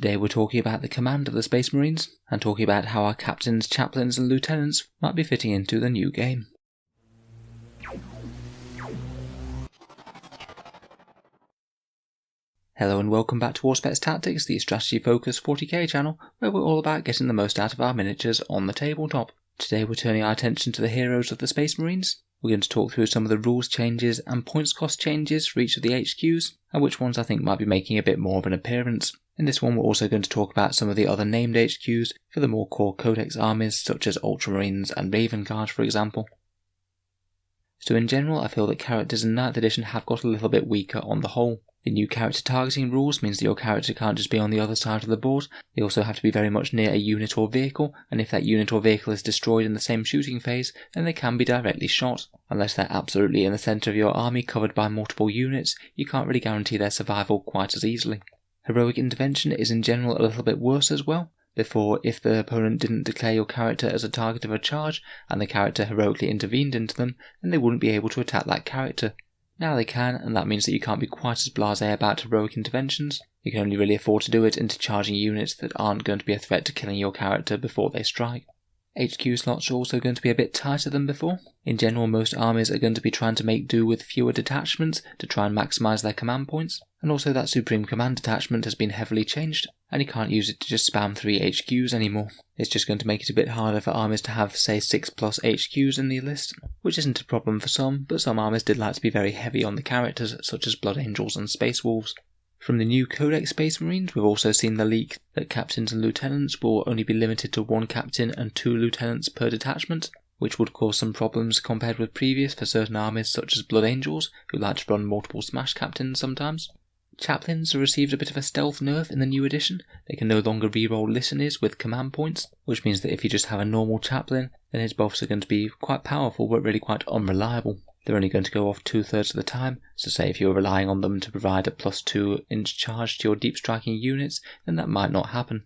Today we're talking about the command of the Space Marines, and talking about how our captains, chaplains and lieutenants might be fitting into the new game. Hello and welcome back to Auspex Tactics, the strategy focused 40k channel, where we're all about getting the most out of our miniatures on the tabletop. Today we're turning our attention to the heroes of the Space Marines. We're going to talk through some of the rules changes and points cost changes for each of the HQs, and which ones I think might be making a bit more of an appearance. In this one we're also going to talk about some of the other named HQs for the more core Codex armies such as Ultramarines and Raven Guard for example. So in general I feel that characters in 9th edition have got a little bit weaker on the whole. The new character targeting rules means that your character can't just be on the other side of the board, they also have to be very much near a unit or vehicle, and if that unit or vehicle is destroyed in the same shooting phase, then they can be directly shot. Unless they're absolutely in the centre of your army covered by multiple units, you can't really guarantee their survival quite as easily. Heroic intervention is in general a little bit worse as well. Before, if the opponent didn't declare your character as a target of a charge, and the character heroically intervened into them, then they wouldn't be able to attack that character. Now they can, and that means that you can't be quite as blasé about heroic interventions. You can only really afford to do it into charging units that aren't going to be a threat to killing your character before they strike. HQ slots are also going to be a bit tighter than before. In general, most armies are going to be trying to make do with fewer detachments to try and maximise their command points, and also that Supreme Command detachment has been heavily changed, and you can't use it to just spam 3 HQs anymore. It's just going to make it a bit harder for armies to have, say, 6+ HQs in the list, which isn't a problem for some, but some armies did like to be very heavy on the characters, such as Blood Angels and Space Wolves. From the new Codex Space Marines, we've also seen the leak that captains and lieutenants will only be limited to 1 captain and 2 lieutenants per detachment, which would cause some problems compared with previous for certain armies such as Blood Angels, who like to run multiple smash captains sometimes. Chaplains have received a bit of a stealth nerf in the new edition. They can no longer reroll listeners with command points, which means that if you just have a normal chaplain, then his buffs are going to be quite powerful but really quite unreliable. They're only going to go off 2/3 of the time, so say if you're relying on them to provide a +2 inch charge to your deep striking units, then that might not happen.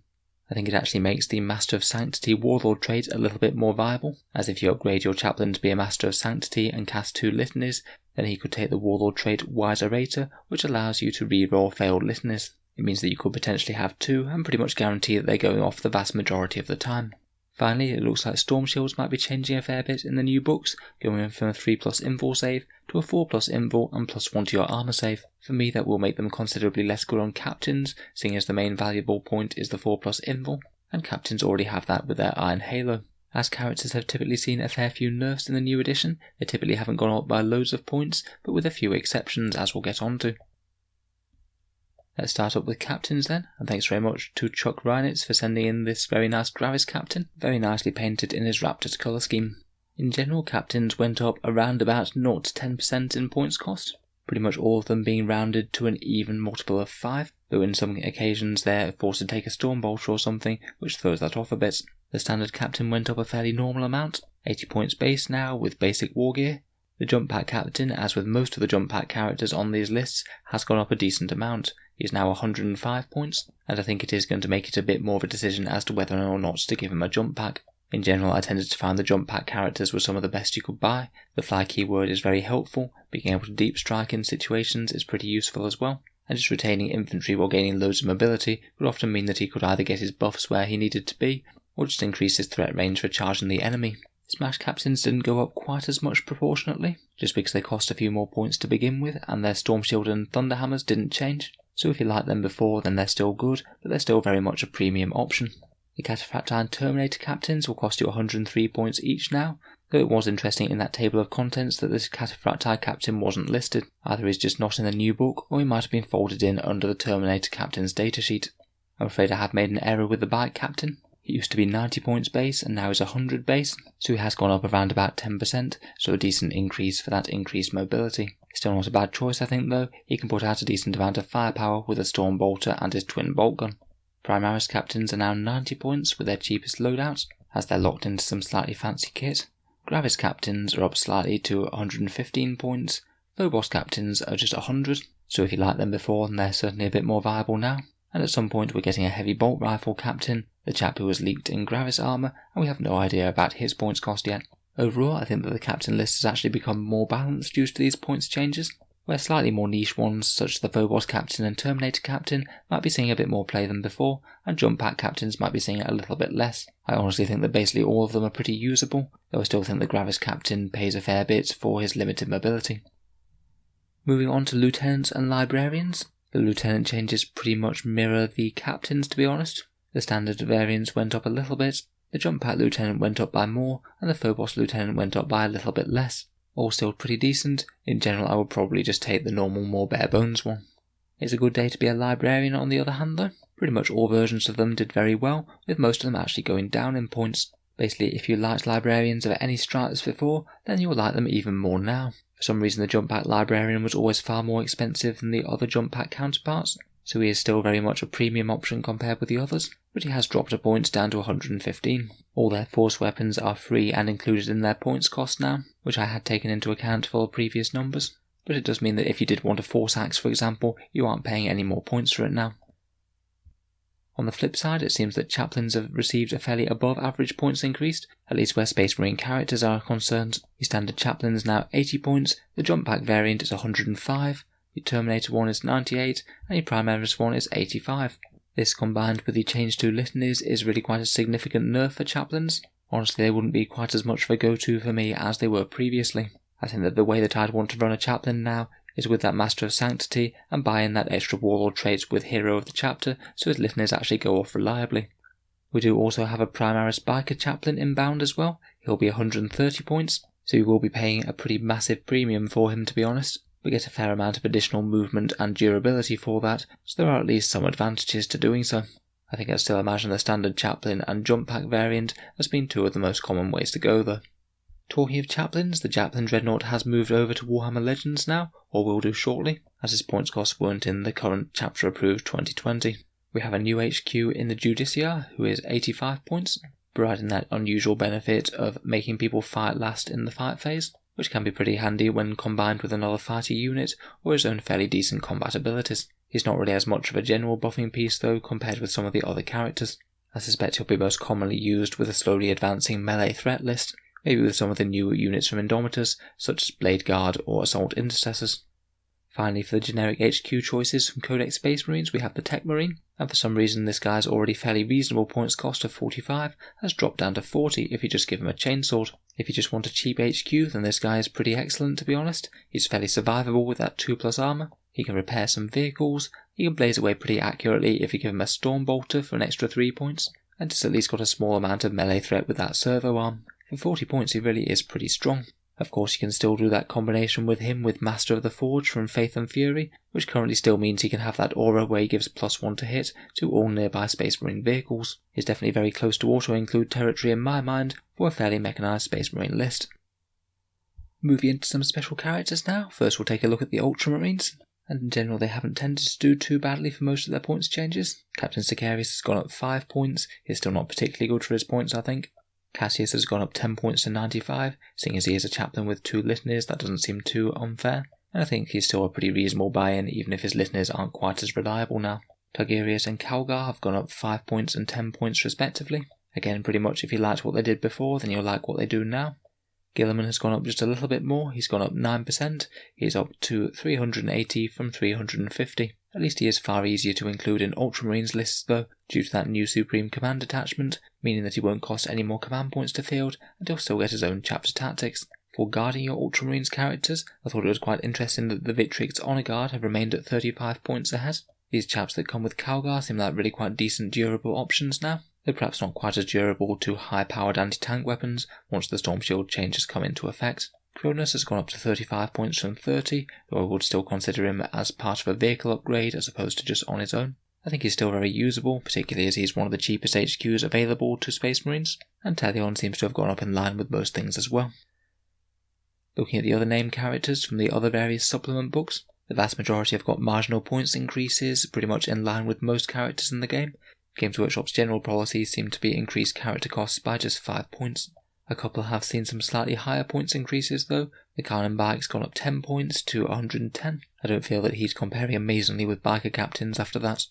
I think it actually makes the Master of Sanctity Warlord trait a little bit more viable, as if you upgrade your chaplain to be a Master of Sanctity and cast 2 litanies, then he could take the Warlord trait Wise Orator, which allows you to reroll failed litanies. It means that you could potentially have 2 and pretty much guarantee that they're going off the vast majority of the time. Finally, it looks like Storm Shields might be changing a fair bit in the new books, going from a 3+ invul save to a 4+ invul and +1 to your armour save. For me that will make them considerably less good on captains, seeing as the main valuable point is the 4+ invul, and captains already have that with their Iron Halo. As characters have typically seen a fair few nerfs in the new edition, they typically haven't gone up by loads of points, but with a few exceptions as we'll get onto. Let's start up with captains then, and thanks very much to Chuck Reinitz for sending in this very nice Gravis captain, very nicely painted in his Raptors colour scheme. In general, captains went up around about 0 to 10% in points cost, pretty much all of them being rounded to an even multiple of 5, though in some occasions they're forced to take a Stormbolter or something, which throws that off a bit. The standard captain went up a fairly normal amount, 80 points base now with basic war gear. The jump pack captain, as with most of the jump pack characters on these lists, has gone up a decent amount. He is now 105 points, and I think it is going to make it a bit more of a decision as to whether or not to give him a jump pack. In general, I tended to find the jump pack characters were some of the best you could buy. The fly keyword is very helpful, being able to deep strike in situations is pretty useful as well, and just retaining infantry while gaining loads of mobility would often mean that he could either get his buffs where he needed to be, or just increase his threat range for charging the enemy. Smash captains didn't go up quite as much proportionately, just because they cost a few more points to begin with, and their Storm Shield and Thunderhammers didn't change. So if you liked them before, then they're still good, but they're still very much a premium option. The Cataphractii and Terminator captains will cost you 103 points each now, though it was interesting in that table of contents that this Cataphractii captain wasn't listed. Either he's just not in the new book, or he might have been folded in under the Terminator captain's datasheet. I'm afraid I have made an error with the Bike captain. It used to be 90 points base and now is 100 base, so he has gone up around about 10%, so a decent increase for that increased mobility. Still not a bad choice I think though, he can put out a decent amount of firepower with a Stormbolter and his twin bolt gun. Primaris captains are now 90 points with their cheapest loadouts, as they're locked into some slightly fancy kit. Gravis captains are up slightly to 115 points, Phobos captains are just 100, so if you liked them before then they're certainly a bit more viable now. And at some point we're getting a heavy bolt rifle captain, the chap who was leaked in Gravis armour, and we have no idea about his points cost yet. Overall, I think that the captain list has actually become more balanced due to these points changes. where slightly more niche ones such as the Phobos Captain and Terminator Captain might be seeing a bit more play than before, and Jump Pack Captains might be seeing it a little bit less. I honestly think that basically all of them are pretty usable, though I still think the Gravis Captain pays a fair bit for his limited mobility. Moving on to Lieutenants and Librarians. The Lieutenant changes pretty much mirror the Captains, to be honest. The standard variants went up a little bit, the Jump Pack Lieutenant went up by more, and the Phobos Lieutenant went up by a little bit less. All still pretty decent. In general, I would probably just take the normal, more bare bones one. It's a good day to be a Librarian on the other hand though. Pretty much all versions of them did very well, with most of them actually going down in points. Basically, if you liked Librarians of any stripes before, then you will like them even more now. For some reason the Jump Pack Librarian was always far more expensive than the other Jump Pack counterparts, so he is still very much a premium option compared with the others, but he has dropped a points down to 115. All their force weapons are free and included in their points cost now, which I had taken into account for previous numbers, but it does mean that if you did want a force axe for example, you aren't paying any more points for it now. On the flip side, it seems that Chaplains have received a fairly above average points increase, at least where Space Marine characters are concerned. The standard Chaplain is now 80 points, the Jump Pack variant is 105, the Terminator one is 98, and the Primaris one is 85. This combined with the change to litanies is really quite a significant nerf for Chaplains. Honestly, they wouldn't be quite as much of a go-to for me as they were previously. I think that the way that I'd want to run a Chaplain now is with that Master of Sanctity and buy in that extra Warlord trait with Hero of the Chapter so his litanies actually go off reliably. We do also have a Primaris Biker Chaplain inbound as well. He'll be 130 points, so you will be paying a pretty massive premium for him to be honest. We get a fair amount of additional movement and durability for that, so there are at least some advantages to doing so. I think I'd still imagine the standard Chaplain and Jump Pack variant as being two of the most common ways to go though. Talking of Chaplains, the Chaplain Dreadnought has moved over to Warhammer Legends now, or will do shortly, as his points costs weren't in the current chapter approved 2020. We have a new HQ in the Judiciar, who is 85 points, providing that unusual benefit of making people fight last in the fight phase, which can be pretty handy when combined with another fighter unit or his own fairly decent combat abilities. He's not really as much of a general buffing piece though compared with some of the other characters. I suspect he'll be most commonly used with a slowly advancing melee threat list, maybe with some of the newer units from Indomitus, such as Blade Guard or Assault Intercessors. Finally, for the generic HQ choices from Codex Space Marines, we have the Tech Marine, and for some reason this guy's already fairly reasonable points cost of 45 has dropped down to 40 if you just give him a chainsword. If you just want a cheap HQ, then this guy is pretty excellent to be honest. He's fairly survivable with that 2+ armor, he can repair some vehicles, he can blaze away pretty accurately if you give him a Storm Bolter for an extra 3 points, and it's at least got a small amount of melee threat with that servo arm. For 40 points he really is pretty strong. Of course you can still do that combination with him with Master of the Forge from Faith and Fury, which currently still means he can have that aura where he gives +1 to hit to all nearby Space Marine vehicles. He's definitely very close to auto-include territory in my mind for a fairly mechanised Space Marine list. Moving into some special characters now, first we'll take a look at the Ultramarines, and in general they haven't tended to do too badly for most of their points changes. Captain Sicarius has gone up 5 points, he's still not particularly good for his points I think. Cassius has gone up 10 points to 95, seeing as he is a chaplain with 2 litanies, that doesn't seem too unfair, and I think he's still a pretty reasonable buy-in even if his litanies aren't quite as reliable now. Targarius and Calgar have gone up 5 points and 10 points respectively. Again, pretty much if you liked what they did before, then you'll like what they do now. Gilliman has gone up just a little bit more, he's gone up 9%, he's up to 380 from 350. At least he is far easier to include in Ultramarines lists though, due to that new Supreme Command attachment, meaning that he won't cost any more command points to field, and he'll still get his own chapter tactics. For guarding your Ultramarines characters, I thought it was quite interesting that the Victrix Honor Guard have remained at 35 points ahead. These chaps that come with Calgar seem like really quite decent durable options now. They're perhaps not quite as durable to high-powered anti-tank weapons once the Storm Shield changes come into effect. Cronus has gone up to 35 points from 30, though I would still consider him as part of a vehicle upgrade as opposed to just on his own. I think he's still very usable, particularly as he's one of the cheapest HQs available to Space Marines, and Talion seems to have gone up in line with most things as well. Looking at the other named characters from the other various supplement books, the vast majority have got marginal points increases, pretty much in line with most characters in the game. Games Workshop's general policies seem to be increased character costs by just 5 points. A couple have seen some slightly higher points increases though. The Carnan Bike's gone up 10 points to 110. I don't feel that he's comparing amazingly with biker captains after that.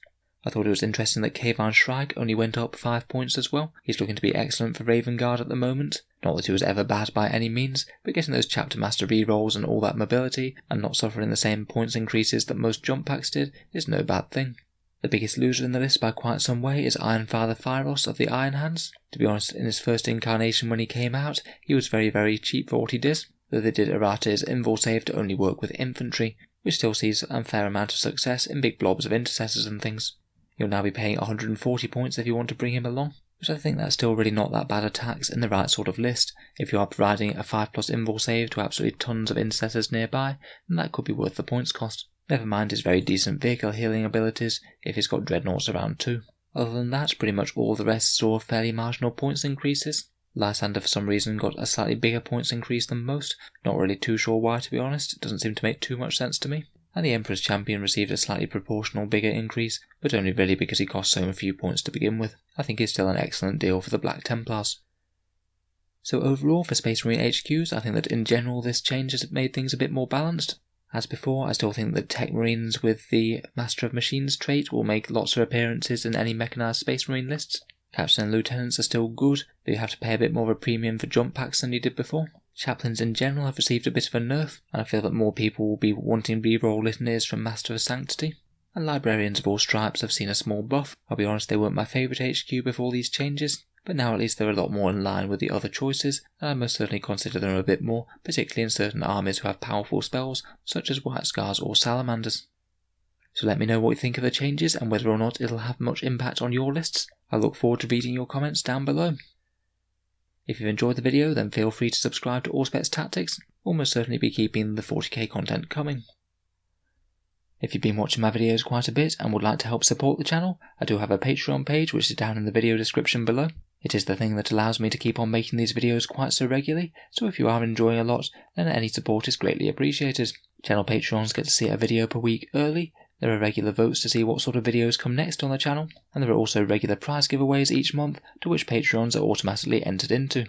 I thought it was interesting that Kayvan Shrike only went up 5 points as well. He's looking to be excellent for Raven Guard at the moment. Not that he was ever bad by any means, but getting those Chapter Master rerolls and all that mobility, and not suffering the same points increases that most jump packs did, is no bad thing. The biggest loser in the list by quite some way is Ironfather Phyros of the Iron Hands. To be honest, in his first incarnation when he came out, he was very cheap for what he did, though they did errata his invul save to only work with infantry, which still sees a fair amount of success in big blobs of intercessors and things. You'll now be paying 140 points if you want to bring him along, which I think that's still really not that bad a tax in the right sort of list. If you are providing a 5+ invul save to absolutely tons of intercessors nearby, then that could be worth the points cost. Never mind his very decent vehicle healing abilities if he's got dreadnoughts around too. Other than that, pretty much all the rest saw fairly marginal points increases. Lysander for some reason got a slightly bigger points increase than most, not really too sure why to be honest, it doesn't seem to make too much sense to me. And the Emperor's Champion received a slightly proportional bigger increase, but only really because he cost so few points to begin with. I think he's still an excellent deal for the Black Templars. So overall for Space Marine HQs, I think that in general this change has made things a bit more balanced. As before, I still think that Tech Marines with the Master of Machines trait will make lots of appearances in any mechanized Space Marine lists. Captains and Lieutenants are still good, but you have to pay a bit more of a premium for jump packs than you did before. Chaplains in general have received a bit of a nerf, and I feel that more people will be wanting reroll litanies from Master of Sanctity. And Librarians of all stripes have seen a small buff. I'll be honest, they weren't my favourite HQ before these changes, but now at least they're a lot more in line with the other choices, and I most certainly consider them a bit more, particularly in certain armies who have powerful spells, such as White Scars or Salamanders. So let me know what you think of the changes and whether or not it'll have much impact on your lists. I look forward to reading your comments down below. If you've enjoyed the video, then feel free to subscribe to Auspex Tactics. We'll most certainly be keeping the 40k content coming. If you've been watching my videos quite a bit and would like to help support the channel, I do have a Patreon page which is down in the video description below. It is the thing that allows me to keep on making these videos quite so regularly, so if you are enjoying a lot, then any support is greatly appreciated. Channel Patrons get to see a video per week early, there are regular votes to see what sort of videos come next on the channel, and there are also regular prize giveaways each month to which Patrons are automatically entered into.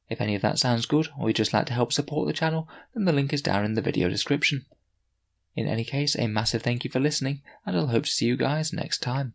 If any of that sounds good, or you'd just like to help support the channel, then the link is down in the video description. In any case, a massive thank you for listening, and I'll hope to see you guys next time.